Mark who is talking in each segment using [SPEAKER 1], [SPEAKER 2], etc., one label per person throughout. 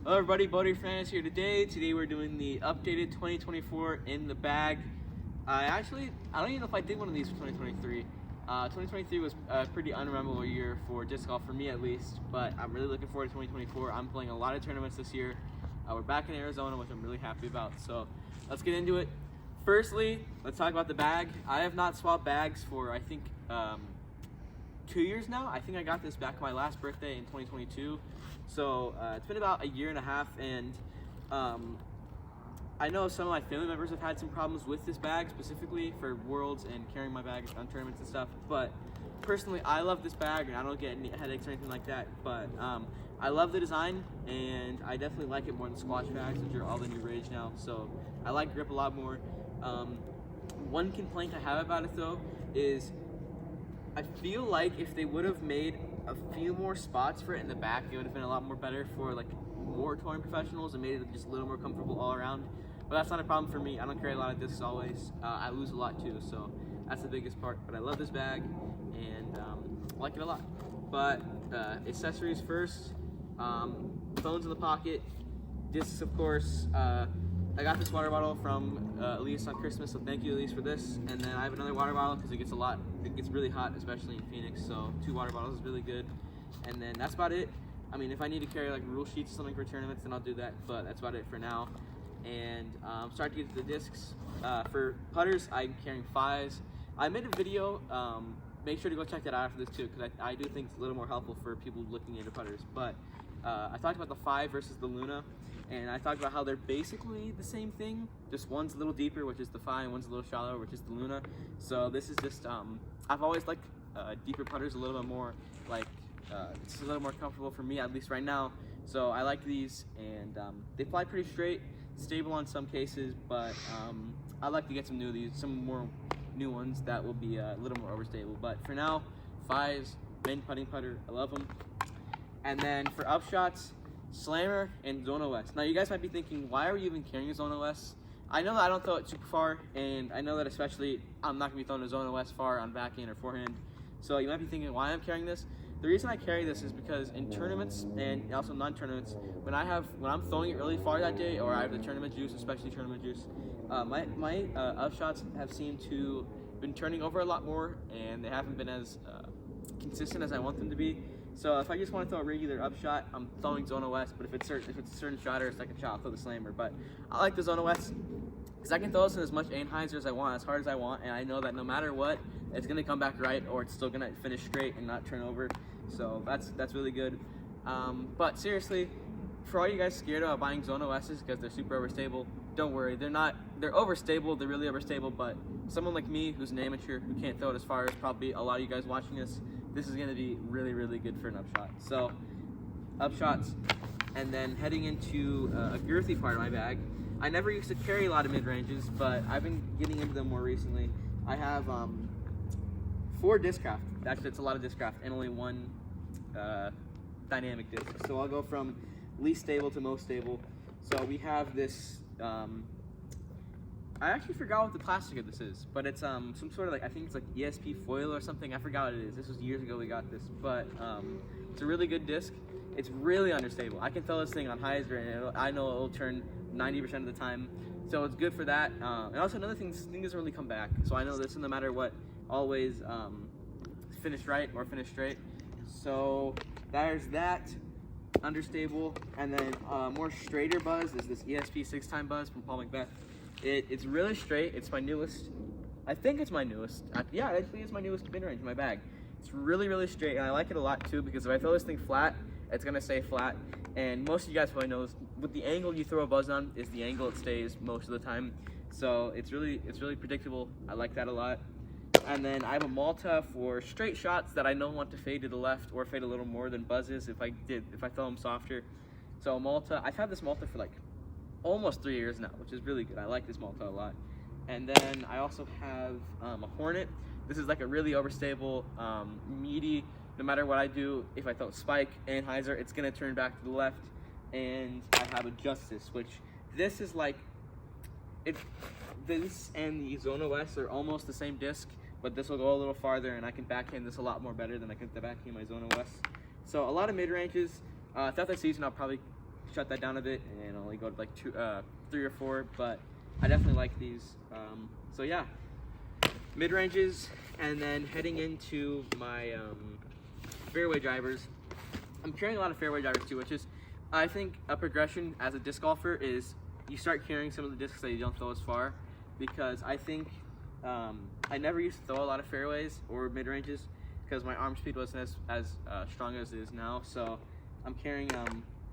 [SPEAKER 1] Hello everybody, Boater Fans here today. Today we're doing the updated 2024 in the bag. I don't even know if I did one of these for 2023. 2023 was a pretty unmemorable year for disc golf, for me at least, but I'm really looking forward to 2024. I'm playing a lot of tournaments this year. We're back in Arizona, which I'm really happy about, so let's get into it. Firstly, let's talk about the bag. I have not swapped bags for, I think, 2 years now. I think I got this back my last birthday in 2022. So it's been about a year and a half, and I know some of my family members have had some problems with this bag, specifically for Worlds and carrying my bag on tournaments and stuff. But personally, I love this bag, and I don't get any headaches or anything like that. But I love the design, and I definitely like it more than squash bags, which are all the new rage now. So I like grip a lot more. One complaint I have about it though is I feel like if they would have made a few more spots for it in the back, it would have been a lot more better for like more touring professionals and made it just a little more comfortable all around. But that's not a problem for me. I don't carry a lot of discs always. I lose a lot too, so that's the biggest part. But I love this bag and I like it a lot. But accessories first, phones in the pocket, discs of course. I got this water bottle from Elise on Christmas, so thank you Elise for this. And then I have another water bottle because it gets really hot, especially in Phoenix, so 2 water bottles is really good. And then that's about it. I mean, if I need to carry like rule sheets or something for tournaments, then I'll do that, but that's about it for now. And start to get to the discs. For putters, I'm carrying 5s. I made a video, make sure to go check that out after this too, because I do think it's a little more helpful for people looking into putters. But I talked about the 5 versus the Luna, and I talked about how they're basically the same thing, just one's a little deeper, which is the 5, and one's a little shallower, which is the Luna. So this is just, I've always liked deeper putters a little bit more, like it's a little more comfortable for me, at least right now. So I like these, and they fly pretty straight, stable on some cases, but I'd like to get some more new ones that will be a little more overstable. But for now, 5s, main putting putter, I love them. And then for upshots, Slammer and Zone OS. Now you guys might be thinking, why are you even carrying a Zone OS? I know that I don't throw it super far, and I know that especially I'm not gonna be throwing a Zone OS far on backhand or forehand. So you might be thinking why I'm carrying this. The reason I carry this is because in tournaments and also non-tournaments, when I'm throwing it really far that day, or I have the tournament juice, especially tournament juice, my upshots have seemed to been turning over a lot more, and they haven't been as consistent as I want them to be. So if I just want to throw a regular upshot, I'm throwing Zone OS, but if it's a certain shot or a second shot, I'll throw the Slammer. But I like the Zone OS because I can throw this in as much Anheuser as I want, as hard as I want, and I know that no matter what, it's going to come back right, or it's still going to finish straight and not turn over. So that's really good. But seriously, for all you guys scared about buying Zone OSs because they're super overstable, don't worry. They're not. They're overstable. They're really overstable. But someone like me, who's an amateur, who can't throw it as far as probably a lot of you guys watching this is going to be really, really good for an upshot. So, upshots, and then heading into a girthy part of my bag. I never used to carry a lot of mid-ranges, but I've been getting into them more recently. I have 4 Discraft. Actually, it's a lot of Discraft, and only 1 dynamic disc. So I'll go from least stable to most stable. So we have this, I actually forgot what the plastic of this is, but it's some sort of I think it's like ESP foil or something. I forgot what it is. This was years ago we got this, but it's a really good disc. It's really understable. I can throw this thing on hyzer, and I know it'll turn 90% of the time. So it's good for that. And also another thing, this thing doesn't really come back. So I know this, no matter what, always finish right or finish straight. So there's that. Understable. And then more straighter buzz is this ESP 6-time buzz from Paul McBeth. It's really straight. It's my newest. I think it's my newest. Yeah, actually it's my newest mid-range in my bag. It's really, really straight, and I like it a lot too because if I throw this thing flat, it's gonna stay flat. And most of you guys probably know with the angle you throw a buzz on is the angle it stays most of the time. So it's really predictable. I like that a lot. And then I have a Malta for straight shots that I don't want to fade to the left or fade a little more than buzzes if I throw them softer. So Malta, I've had this Malta for like almost 3 years now, which is really good. I like this Malta a lot. And then I also have a Hornet. This is like a really overstable, meaty. No matter what I do, if I throw spike and hyzer, it's gonna turn back to the left. And I have a Justice, which this is like, this and the Zone OS are almost the same disc, but this will go a little farther, and I can backhand this a lot more better than I can backhand my Zone OS. So a lot of mid ranges. Throughout the season, I'll probably shut that down a bit and only go to like 3 or 4, but I definitely like these. So yeah, mid-ranges, and then heading into my fairway drivers. I'm carrying a lot of fairway drivers too, which is, I think, a progression as a disc golfer is you start carrying some of the discs that you don't throw as far, because I think I never used to throw a lot of fairways or mid-ranges because my arm speed wasn't as strong as it is now. So I'm carrying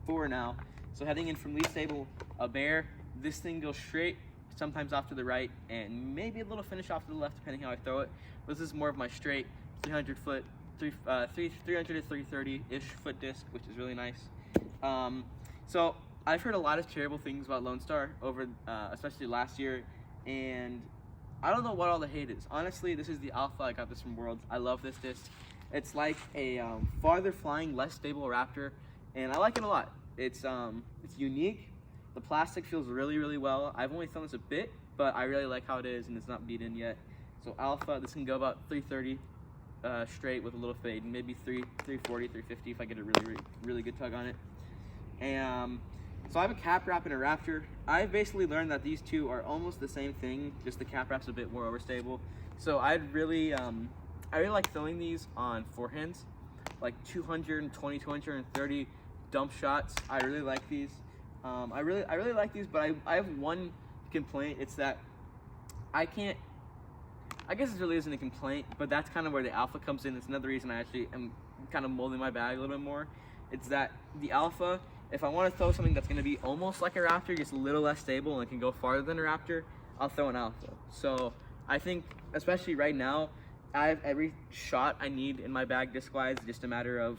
[SPEAKER 1] 4 now. So heading in from least stable, a bear, this thing goes straight, sometimes off to the right, and maybe a little finish off to the left depending how I throw it. This is more of my straight 300 to 330-ish foot disc, which is really nice. So I've heard a lot of terrible things about Lone Star over, especially last year, and I don't know what all the hate is. Honestly, this is the Alpha. I got this from Worlds. I love this disc. It's like a farther flying, less stable Raptor, and I like it a lot. It's unique. The plastic feels really, really well. I've only thrown this a bit, but I really like how it is, and it's not beat in yet. So Alpha, this can go about 330 straight with a little fade, and maybe 340, 350 if I get a really good tug on it. And so I have a cap wrap and a Raptor. I've basically learned that these two are almost the same thing, just the cap wrap's a bit more overstable. So I really like throwing these on forehands, like 220, 230 dump shots. I really like these. I really like these, but I have one complaint. It's that I guess it really isn't a complaint, but that's kind of where the Alpha comes in. It's another reason I actually am kind of molding my bag a little bit more. It's that the Alpha, if I want to throw something that's going to be almost like a Raptor, just a little less stable and can go farther than a Raptor, I'll throw an Alpha. So I think, especially right now, I have every shot I need in my bag disc-wise, just a matter of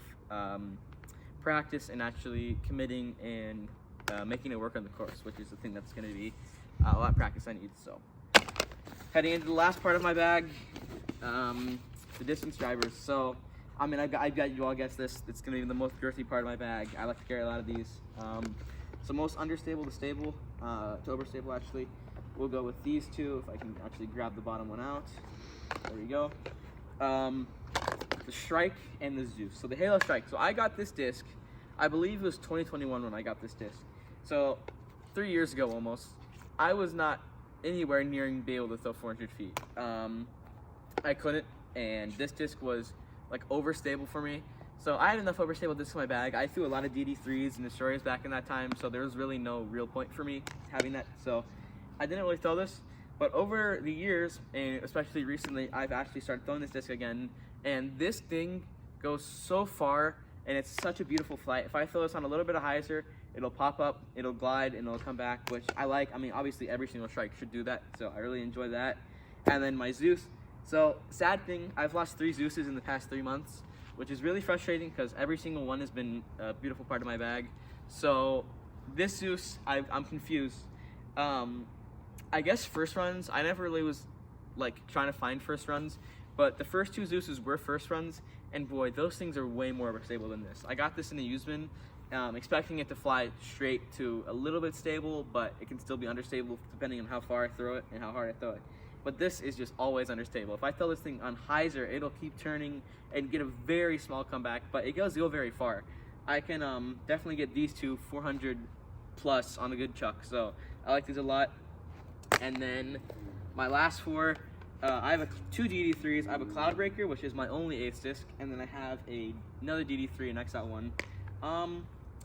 [SPEAKER 1] practice and actually committing and making it work on the course, which is the thing that's going to be a lot of practice I need. So heading into the last part of my bag, the distance drivers. So I mean, I've got you all guess this. It's going to be the most girthy part of my bag. I like to carry a lot of these. So most understable to stable, to overstable actually. We'll go with these two, if I can actually grab the bottom one out. There we go. The Strike and the Zeus. So the Halo Strike. So I got this disc, I believe it was 2021 when I got this disc. So 3 years ago almost. I was not anywhere near being able to throw 400 feet. I couldn't, and this disc was like overstable for me. So I had enough overstable discs in my bag. I threw a lot of DD3s and Destroyers back in that time, so there was really no real point for me having that. So I didn't really throw this, but over the years, and especially recently, I've actually started throwing this disc again, and this thing goes so far, and it's such a beautiful flight. If I throw this on a little bit of hyzer, it'll pop up, it'll glide, and it'll come back, which I like. I mean, obviously every single strike should do that, so I really enjoy that. And then my Zeus. So, sad thing, I've lost 3 Zeuses in the past 3 months, which is really frustrating because every single one has been a beautiful part of my bag. So, this Zeus, I'm confused. I guess first runs, I never really was like trying to find first runs, but the first 2 Zeuses were first runs, and boy, those things are way more stable than this. I got this in the Usman, expecting it to fly straight to a little bit stable, but it can still be understable depending on how far I throw it and how hard I throw it. But this is just always understable. If I throw this thing on hyzer, it'll keep turning and get a very small comeback, but it does go very far. I can definitely get these two 400 plus on a good chuck, so I like these a lot. And then my last 4, I have 2 DD3s. I have a Cloudbreaker, which is my only ace disc, and then I have another DD3, an XL1.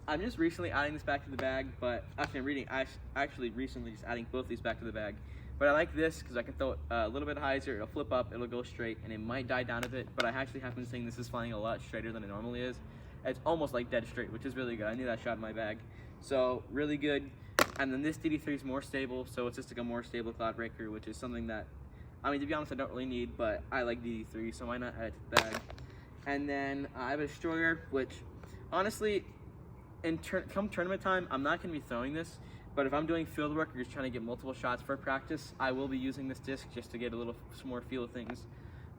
[SPEAKER 1] I'm just recently adding this back to the bag, but actually actually recently just adding both these back to the bag. But I like this because I can throw it a little bit hyzer, it'll flip up, it'll go straight, and it might die down a bit, but I actually have been seeing this is flying a lot straighter than it normally is. It's almost like dead straight, which is really good. I need that shot in my bag. So, really good. And then this DD3 is more stable, so it's just like a more stable Cloudbreaker, which is something that, I mean, to be honest, I don't really need, but I like DD3, so why not add it to the bag? And then I have a Destroyer, which, honestly, come tournament time, I'm not going to be throwing this, but if I'm doing field work or just trying to get multiple shots for practice, I will be using this disc just to get a little more feel of things.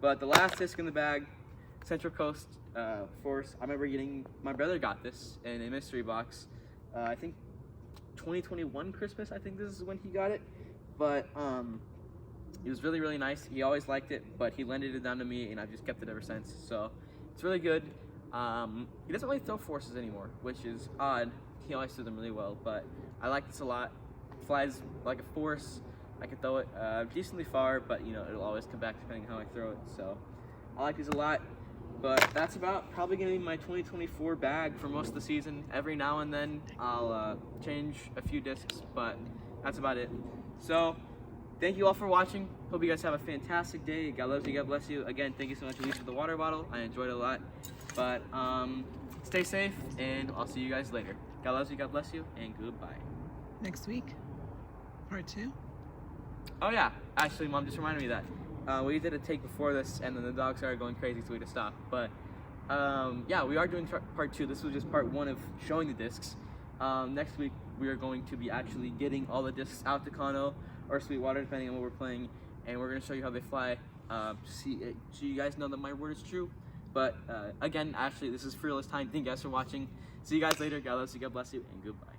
[SPEAKER 1] But the last disc in the bag, Central Coast Force. I remember my brother got this in a mystery box. I think 2021 Christmas, I think this is when he got it. But it was really, really nice. He always liked it, but he lended it down to me, and I've just kept it ever since. So it's really good. He doesn't really throw Forces anymore, which is odd. he always threw them really well. But I like this a lot. Flies like a force. I can throw it decently far, but you know, it'll always come back depending on how I throw it. So I like these a lot. But that's about probably going to be my 2024 bag for most of the season. Every now and then I'll change a few discs, but that's about it. So thank you all for watching. Hope you guys have a fantastic day. God loves you, God bless you. Again, thank you so much, Elise, for the water bottle. I enjoyed it a lot. But stay safe, and I'll see you guys later. God loves you, God bless you, and goodbye.
[SPEAKER 2] Next week, part 2.
[SPEAKER 1] Oh yeah, actually, Mom just reminded me of that. We did a take before this, and then the dog started going crazy, so we had to stop. But yeah, we are doing part 2. This was just part 1 of showing the discs. Next week, we are going to be actually getting all the discs out to Kano or Sweetwater, depending on what we're playing, and we're going to show you how they fly. So you guys know that my word is true. But again, Ashley, this is Fearless Time. Thank you guys for watching. See you guys later. God loves you, God bless you, and goodbye.